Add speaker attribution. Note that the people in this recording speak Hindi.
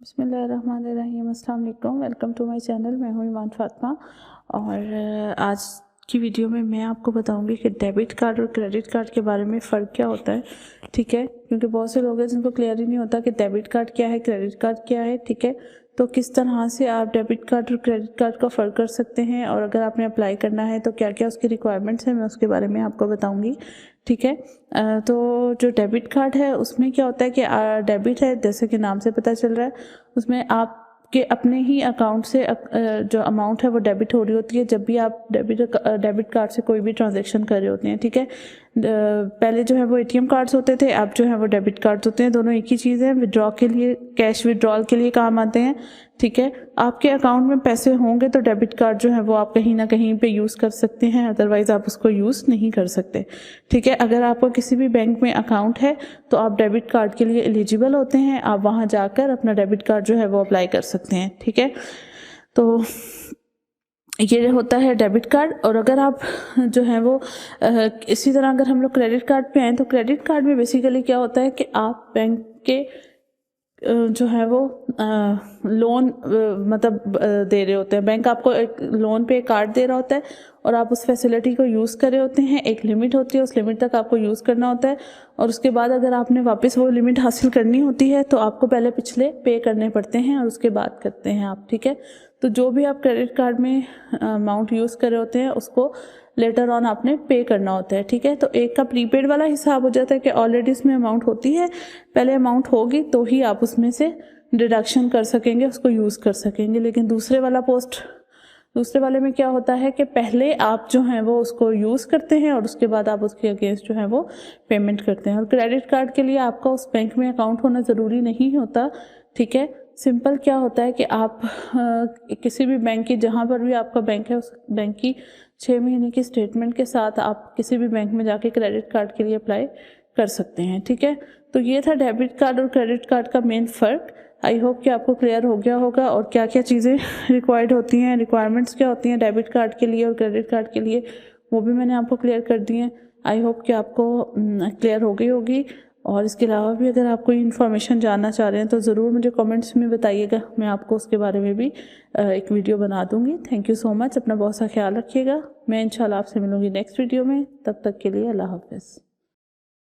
Speaker 1: बिस्मिल्लाहिर्रहमानिर्रहीम, अस्सलाम वालेकुम। Welcome to my channel. मैं हूँ ईमान फातिमा और आज की वीडियो में मैं आपको बताऊंगी कि डेबिट कार्ड और क्रेडिट कार्ड के बारे में फ़र्क क्या होता है। ठीक है, क्योंकि बहुत से लोग हैं जिनको क्लियर ही नहीं होता कि डेबिट कार्ड क्या है, क्रेडिट कार्ड क्या है। ठीक है, तो किस तरह से आप डेबिट कार्ड और क्रेडिट कार्ड का फ़र्क कर सकते हैं और अगर आपने अप्लाई करना है तो क्या क्या उसकी रिक्वायरमेंट्स हैं, मैं उसके बारे में आपको बताऊँगी। ठीक है, तो जो डेबिट कार्ड है उसमें क्या होता है कि डेबिट है, जैसे कि नाम से पता चल रहा है, उसमें आपके अपने ही अकाउंट से जो अमाउंट है वो डेबिट हो रही होती है जब भी आप डेबिट कार्ड से कोई भी ट्रांजैक्शन कर रहे होते हैं। ठीक है, पहले जो है वो एटीएम कार्ड्स होते थे, अब जो है वो डेबिट कार्ड्स होते हैं। दोनों एक ही चीज़ है, विड्रॉ के लिए, कैश विड्रॉल के लिए काम आते हैं। ठीक है, आपके अकाउंट में पैसे होंगे तो डेबिट कार्ड जो है वो आप कहीं ना कहीं पे यूज़ कर सकते हैं, अदरवाइज़ आप उसको यूज़ नहीं कर सकते। ठीक है, अगर आपका किसी भी बैंक में अकाउंट है तो आप डेबिट कार्ड के लिए एलिजिबल होते हैं, आप वहाँ जाकर अपना डेबिट कार्ड जो है वो अप्लाई कर सकते हैं। ठीक है, तो ये होता है डेबिट कार्ड। और अगर आप जो है वो इसी तरह अगर हम लोग क्रेडिट कार्ड पे आए तो क्रेडिट कार्ड में बेसिकली क्या होता है कि आप बैंक के जो है वो लोन मतलब दे रहे होते हैं। बैंक आपको एक लोन पे कार्ड दे रहा होता है और आप उस फैसिलिटी को यूज़ कर रहे होते हैं। एक लिमिट होती है, उस लिमिट तक आपको यूज़ करना होता है और उसके बाद अगर आपने वापस वो लिमिट हासिल करनी होती है तो आपको पहले पिछले पे करने पड़ते हैं और उसके बाद करते हैं आप। ठीक है, तो जो भी आप क्रेडिट कार्ड में अमाउंट यूज़ कर रहे होते हैं उसको लेटर ऑन आपने पे करना होता है। ठीक है, तो एक का प्रीपेड वाला हिसाब हो जाता है कि ऑलरेडी इसमें अमाउंट होती है, पहले अमाउंट होगी तो ही आप उसमें से डिडक्शन कर सकेंगे, उसको यूज़ कर सकेंगे। लेकिन दूसरे वाले में क्या होता है कि पहले आप जो हैं वो उसको यूज़ करते हैं और उसके बाद आप उसके अगेंस्ट जो है वो पेमेंट करते हैं। और क्रेडिट कार्ड के लिए आपका उस बैंक में अकाउंट होना ज़रूरी नहीं होता। ठीक है, सिंपल क्या होता है कि आप किसी भी बैंक की, जहाँ पर भी आपका बैंक है, उस बैंक की 6 महीने की स्टेटमेंट के साथ आप किसी भी बैंक में जाके क्रेडिट कार्ड के लिए अप्लाई कर सकते हैं। ठीक है, तो ये था डेबिट कार्ड और क्रेडिट कार्ड का मेन फ़र्क। आई होप कि आपको क्लियर हो गया होगा और क्या क्या चीज़ें रिक्वायर्ड होती हैं, रिक्वायरमेंट्स क्या होती हैं डेबिट कार्ड के लिए और क्रेडिट कार्ड के लिए, वो भी मैंने आपको क्लियर कर दी हैं। आई होप कि आपको क्लियर हो गई होगी। और इसके अलावा भी अगर आप कोई इन्फॉर्मेशन जानना चाह रहे हैं तो ज़रूर मुझे कमेंट्स में बताइएगा, मैं आपको उसके बारे में भी एक वीडियो बना दूँगी। थैंक यू सो मच, अपना बहुत सा ख्याल रखिएगा। मैं इंशाल्लाह आपसे मिलूँगी नेक्स्ट वीडियो में, तब तक के लिए अल्लाह हाफ़िज़।